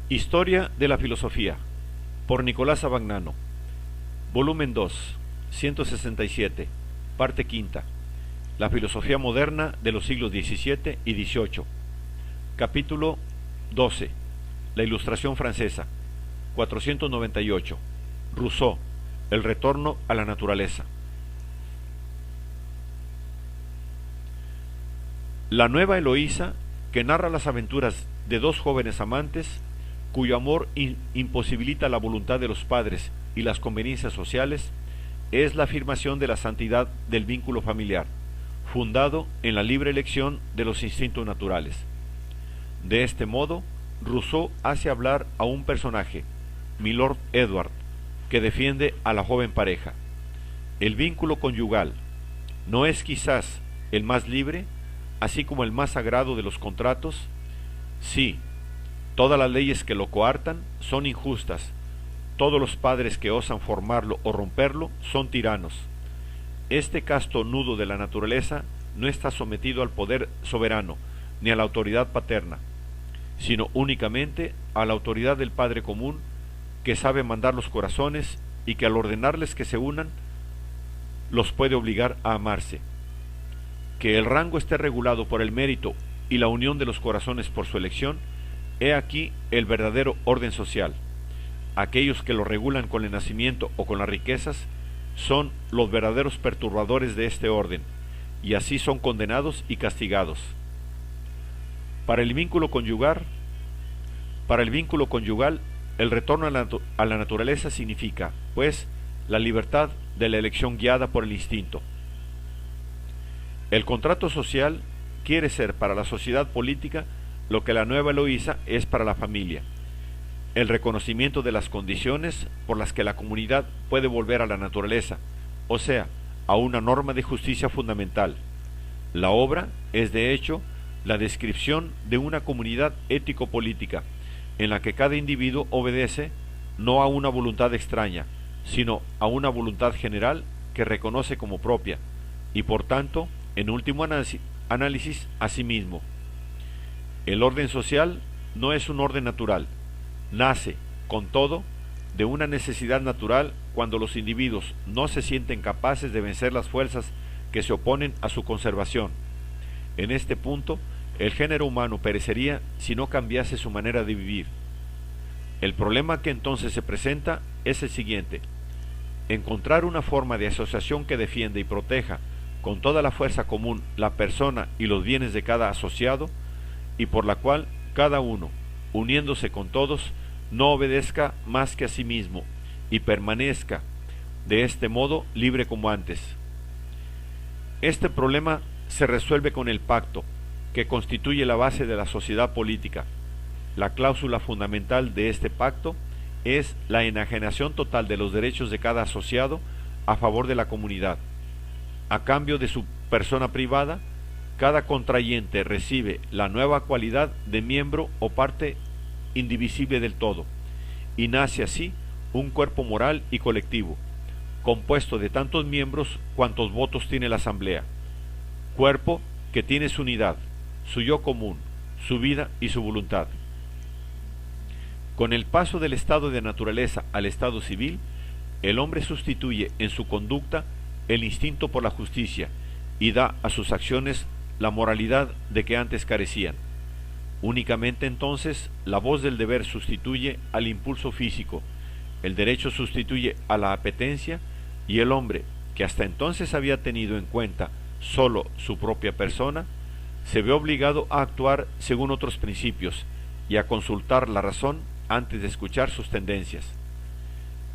Historia de la filosofía, por Nicolás Abagnano, volumen 2, 167, parte quinta, la filosofía moderna de los siglos XVII y XVIII, capítulo 12, la ilustración francesa, 498, Rousseau, el retorno a la naturaleza. La nueva Eloísa, que narra las aventuras de dos jóvenes amantes, cuyo amor imposibilita la voluntad de los padres y las conveniencias sociales, es la afirmación de la santidad del vínculo familiar, fundado en la libre elección de los instintos naturales. De este modo, Rousseau hace hablar a un personaje, Milord Edward, que defiende a la joven pareja. El vínculo conyugal no es quizás el más libre, así como el más sagrado de los contratos. Sí, todas las leyes que lo coartan son injustas, todos los padres que osan formarlo o romperlo son tiranos. Este casto nudo de la naturaleza no está sometido al poder soberano ni a la autoridad paterna, sino únicamente a la autoridad del Padre común, que sabe mandar los corazones y que al ordenarles que se unan, los puede obligar a amarse. Que el rango esté regulado por el mérito y la unión de los corazones por su elección, he aquí el verdadero orden social. Aquellos que lo regulan con el nacimiento o con las riquezas son los verdaderos perturbadores de este orden, y así son condenados y castigados. Para el vínculo conyugal, el retorno a la naturaleza significa, pues, la libertad de la elección guiada por el instinto. El contrato social quiere ser para la sociedad política lo que la nueva Eloísa es para la familia: el reconocimiento de las condiciones por las que la comunidad puede volver a la naturaleza, o sea, a una norma de justicia fundamental. La obra es, de hecho, la descripción de una comunidad ético-política, en la que cada individuo obedece no a una voluntad extraña, sino a una voluntad general que reconoce como propia, y por tanto, en último análisis, a sí mismo. El orden social no es un orden natural, nace, con todo, de una necesidad natural cuando los individuos no se sienten capaces de vencer las fuerzas que se oponen a su conservación. En este punto, el género humano perecería si no cambiase su manera de vivir. El problema que entonces se presenta es el siguiente: encontrar una forma de asociación que defienda y proteja con toda la fuerza común la persona y los bienes de cada asociado, y por la cual cada uno, uniéndose con todos, no obedezca más que a sí mismo y permanezca de este modo libre como antes. Este problema se resuelve con el pacto, que constituye la base de la sociedad política. La cláusula fundamental de este pacto es la enajenación total de los derechos de cada asociado a favor de la comunidad. A cambio de su persona privada, cada contrayente recibe la nueva cualidad de miembro o parte indivisible del todo, y nace así un cuerpo moral y colectivo, compuesto de tantos miembros cuantos votos tiene la asamblea, cuerpo que tiene su unidad, su yo común, su vida y su voluntad. Con el paso del estado de naturaleza al estado civil, el hombre sustituye en su conducta el instinto por la justicia y da a sus acciones la moralidad de que antes carecían. Únicamente entonces la voz del deber sustituye al impulso físico, el derecho sustituye a la apetencia, y el hombre, que hasta entonces había tenido en cuenta sólo su propia persona, se ve obligado a actuar según otros principios y a consultar la razón antes de escuchar sus tendencias.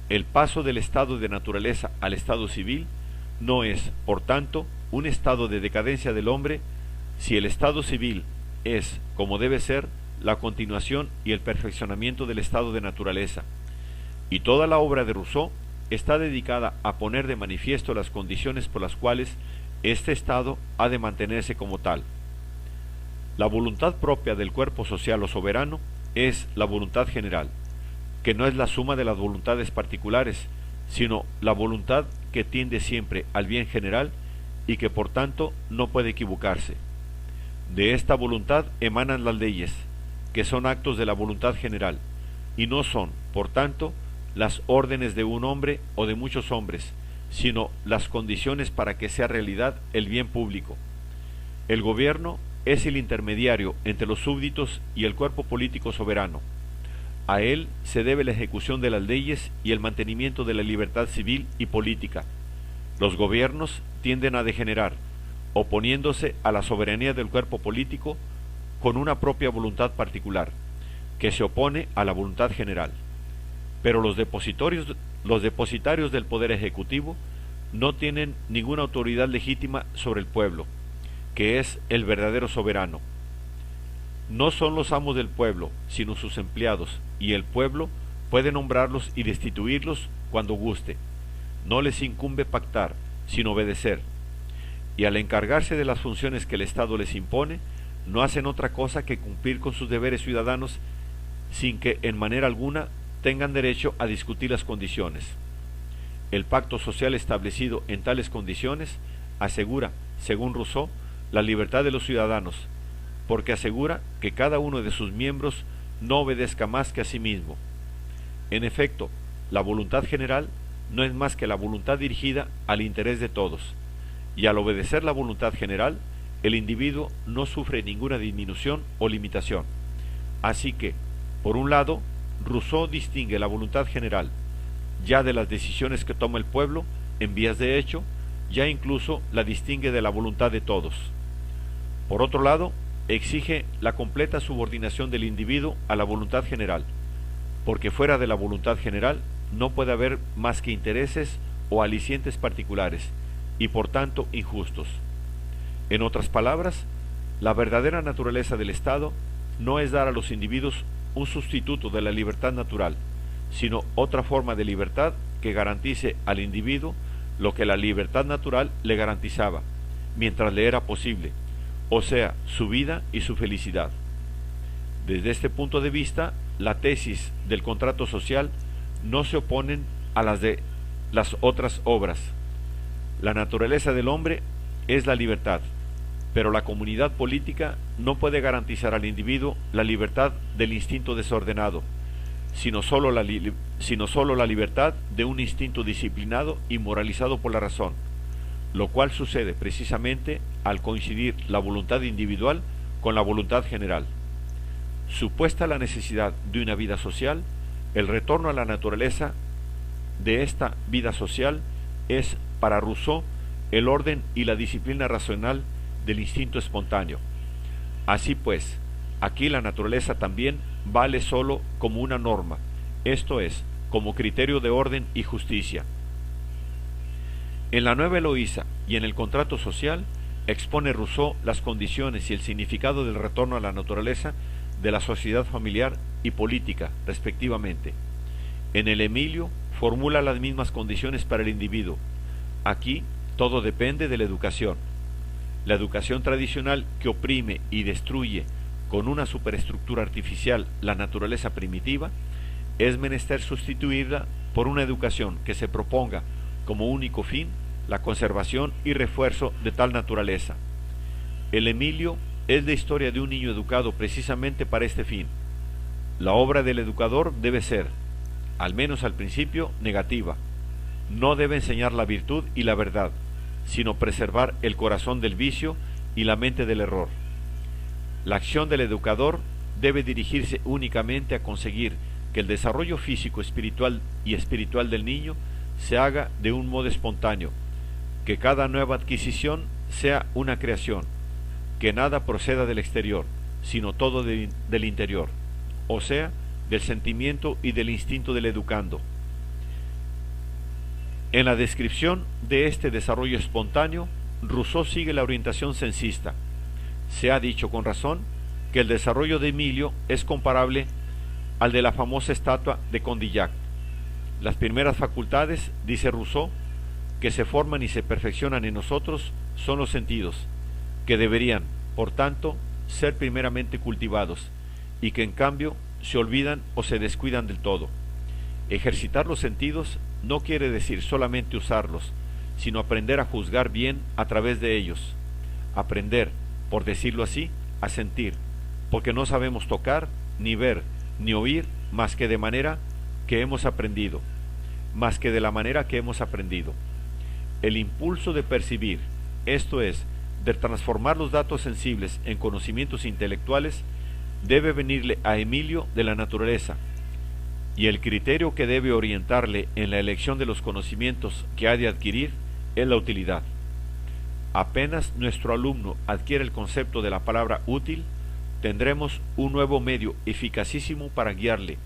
El paso del estado de naturaleza al estado civil no es, por tanto, un estado de decadencia del hombre, si el estado civil es, como debe ser, la continuación y el perfeccionamiento del estado de naturaleza. Y toda la obra de Rousseau está dedicada a poner de manifiesto las condiciones por las cuales este estado ha de mantenerse como tal. La voluntad propia del cuerpo social o soberano es la voluntad general, que no es la suma de las voluntades particulares, sino la voluntad que tiende siempre al bien general y que por tanto no puede equivocarse. De esta voluntad emanan las leyes, que son actos de la voluntad general, y no son, por tanto, las órdenes de un hombre o de muchos hombres, sino las condiciones para que sea realidad el bien público. El gobierno es el intermediario entre los súbditos y el cuerpo político soberano. A él se debe la ejecución de las leyes y el mantenimiento de la libertad civil y política. Los gobiernos tienden a degenerar, oponiéndose a la soberanía del cuerpo político con una propia voluntad particular, que se opone a la voluntad general. Pero los depositarios del poder ejecutivo no tienen ninguna autoridad legítima sobre el pueblo, que es el verdadero soberano. No son los amos del pueblo, sino sus empleados, y el pueblo puede nombrarlos y destituirlos cuando guste. No les incumbe pactar, sino obedecer. Y al encargarse de las funciones que el Estado les impone, no hacen otra cosa que cumplir con sus deberes ciudadanos sin que en manera alguna tengan derecho a discutir las condiciones. El pacto social establecido en tales condiciones asegura, según Rousseau, la libertad de los ciudadanos, porque asegura que cada uno de sus miembros no obedezca más que a sí mismo. En efecto, la voluntad general no es más que la voluntad dirigida al interés de todos, y al obedecer la voluntad general, el individuo no sufre ninguna disminución o limitación. Así que, por un lado, Rousseau distingue la voluntad general, ya de las decisiones que toma el pueblo, en vías de hecho, ya incluso la distingue de la voluntad de todos. Por otro lado, exige la completa subordinación del individuo a la voluntad general, porque fuera de la voluntad general no puede haber más que intereses o alicientes particulares, y por tanto injustos. En otras palabras, la verdadera naturaleza del Estado no es dar a los individuos un sustituto de la libertad natural, sino otra forma de libertad que garantice al individuo lo que la libertad natural le garantizaba, mientras le era posible, o sea, su vida y su felicidad. Desde este punto de vista, la tesis del contrato social no se oponen a las de las otras obras. La naturaleza del hombre es la libertad, pero la comunidad política no puede garantizar al individuo la libertad del instinto desordenado, sino sólo la libertad de un instinto disciplinado y moralizado por la razón, lo cual sucede precisamente al coincidir la voluntad individual con la voluntad general. Supuesta la necesidad de una vida social, el retorno a la naturaleza de esta vida social es, para Rousseau, el orden y la disciplina racional del instinto espontáneo. Así pues, aquí la naturaleza también vale sólo como una norma, esto es, como criterio de orden y justicia. En la Nueva Eloísa y en el contrato social, expone Rousseau las condiciones y el significado del retorno a la naturaleza de la sociedad familiar y política, respectivamente. En el Emilio formula las mismas condiciones para el individuo. Aquí todo depende de la educación. La educación tradicional que oprime y destruye con una superestructura artificial la naturaleza primitiva, es menester sustituirla por una educación que se proponga como único fin la conservación y refuerzo de tal naturaleza. El Emilio es la historia de un niño educado precisamente para este fin. La obra del educador debe ser, al menos al principio, negativa. No debe enseñar la virtud y la verdad, sino preservar el corazón del vicio y la mente del error. La acción del educador debe dirigirse únicamente a conseguir que el desarrollo físico, espiritual del niño se haga de un modo espontáneo, que cada nueva adquisición sea una creación, que nada proceda del exterior, sino todo del interior, o sea, del sentimiento y del instinto del educando. En la descripción de este desarrollo espontáneo, Rousseau sigue la orientación sensista. Se ha dicho con razón que el desarrollo de Emilio es comparable al de la famosa estatua de Condillac. Las primeras facultades, dice Rousseau, que se forman y se perfeccionan en nosotros son los sentidos, que deberían, por tanto, ser primeramente cultivados, y que en cambio se olvidan o se descuidan del todo. Ejercitar los sentidos no quiere decir solamente usarlos, sino aprender a juzgar bien a través de ellos. Aprender, por decirlo así, a sentir, porque no sabemos tocar, ni ver, ni oír más que de manera que hemos aprendido, más que de la manera que hemos aprendido. El impulso de percibir, esto es, de transformar los datos sensibles en conocimientos intelectuales, debe venirle a Emilio de la naturaleza, y el criterio que debe orientarle en la elección de los conocimientos que ha de adquirir es la utilidad. Apenas nuestro alumno adquiere el concepto de la palabra útil, tendremos un nuevo medio eficacísimo para guiarle,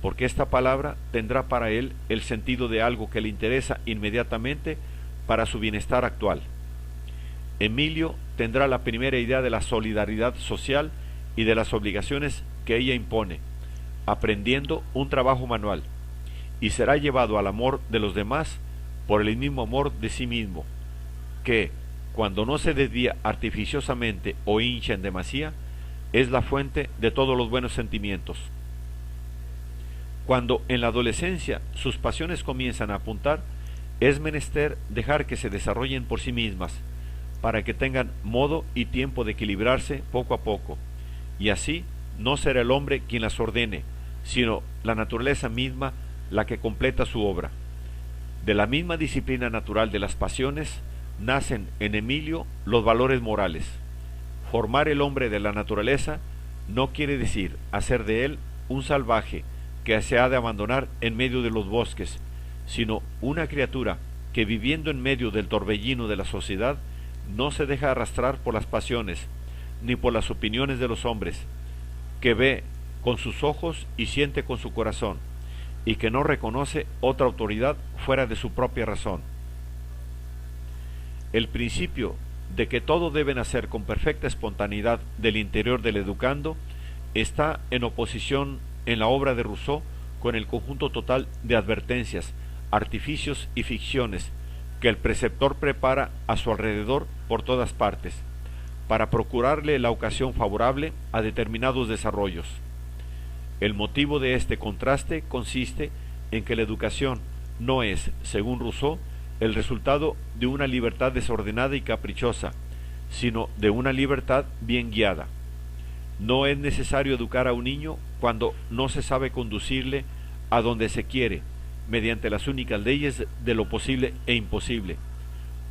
porque esta palabra tendrá para él el sentido de algo que le interesa inmediatamente para su bienestar actual. Emilio tendrá la primera idea de la solidaridad social y de las obligaciones que ella impone, aprendiendo un trabajo manual, y será llevado al amor de los demás por el mismo amor de sí mismo, que, cuando no se desvía artificiosamente o hincha en demasía, es la fuente de todos los buenos sentimientos. Cuando en la adolescencia sus pasiones comienzan a apuntar, es menester dejar que se desarrollen por sí mismas, para que tengan modo y tiempo de equilibrarse poco a poco, y así no será el hombre quien las ordene, sino la naturaleza misma la que completa su obra. De la misma disciplina natural de las pasiones, nacen en Emilio los valores morales. Formar el hombre de la naturaleza no quiere decir hacer de él un salvaje que se ha de abandonar en medio de los bosques, sino una criatura que, viviendo en medio del torbellino de la sociedad, no se deja arrastrar por las pasiones ni por las opiniones de los hombres, que ve con sus ojos y siente con su corazón, y que no reconoce otra autoridad fuera de su propia razón. El principio de que todo debe nacer con perfecta espontaneidad del interior del educando está en oposición en la obra de Rousseau con el conjunto total de advertencias, artificios y ficciones que el preceptor prepara a su alrededor por todas partes, para procurarle la ocasión favorable a determinados desarrollos. El motivo de este contraste consiste en que la educación no es, según Rousseau, el resultado de una libertad desordenada y caprichosa, sino de una libertad bien guiada. No es necesario educar a un niño cuando no se sabe conducirle a donde se quiere, mediante las únicas leyes de lo posible e imposible,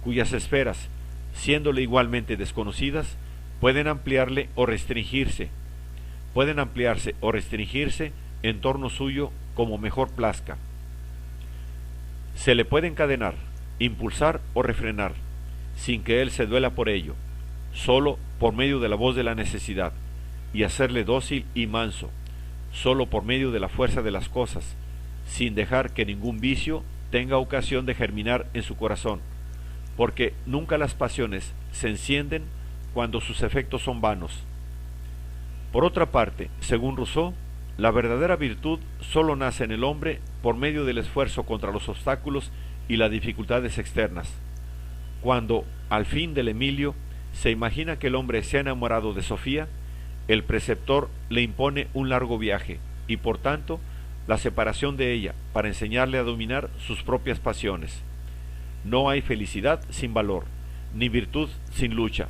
cuyas esferas, siéndole igualmente desconocidas, pueden ampliarse o restringirse en torno suyo como mejor plazca. Se le puede encadenar, impulsar o refrenar, sin que él se duela por ello, solo por medio de la voz de la necesidad, y hacerle dócil y manso, solo por medio de la fuerza de las cosas, sin dejar que ningún vicio tenga ocasión de germinar en su corazón, porque nunca las pasiones se encienden cuando sus efectos son vanos. Por otra parte, según Rousseau, la verdadera virtud sólo nace en el hombre por medio del esfuerzo contra los obstáculos y las dificultades externas. Cuando, al fin del Emilio, se imagina que el hombre se ha enamorado de Sofía, el preceptor le impone un largo viaje y, por tanto, la separación de ella para enseñarle a dominar sus propias pasiones. No hay felicidad sin valor, ni virtud sin lucha.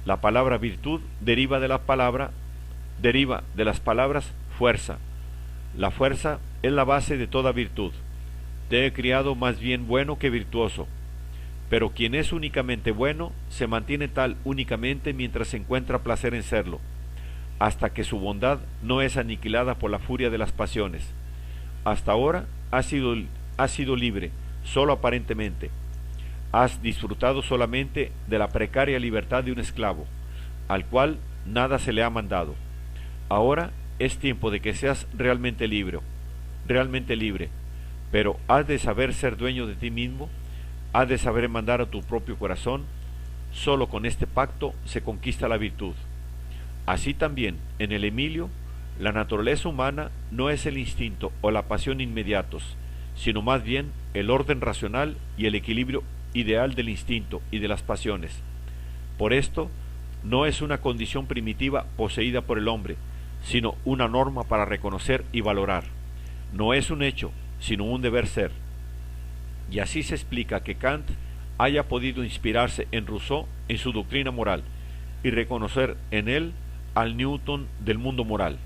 La palabra virtud deriva de las palabras fuerza. La fuerza es la base de toda virtud. Te he criado más bien bueno que virtuoso. Pero quien es únicamente bueno, se mantiene tal únicamente mientras se encuentra placer en serlo, hasta que su bondad no es aniquilada por la furia de las pasiones. Hasta ahora has sido libre, solo aparentemente. Has disfrutado solamente de la precaria libertad de un esclavo, al cual nada se le ha mandado. Ahora es tiempo de que seas realmente libre, pero has de saber ser dueño de ti mismo, has de saber mandar a tu propio corazón. Solo con este pacto se conquista la virtud. Así también, en el Emilio, la naturaleza humana no es el instinto o la pasión inmediatos, sino más bien el orden racional y el equilibrio ideal del instinto y de las pasiones. Por esto, no es una condición primitiva poseída por el hombre, sino una norma para reconocer y valorar. No es un hecho, sino un deber ser. Y así se explica que Kant haya podido inspirarse en Rousseau en su doctrina moral y reconocer en él al Newton del mundo moral.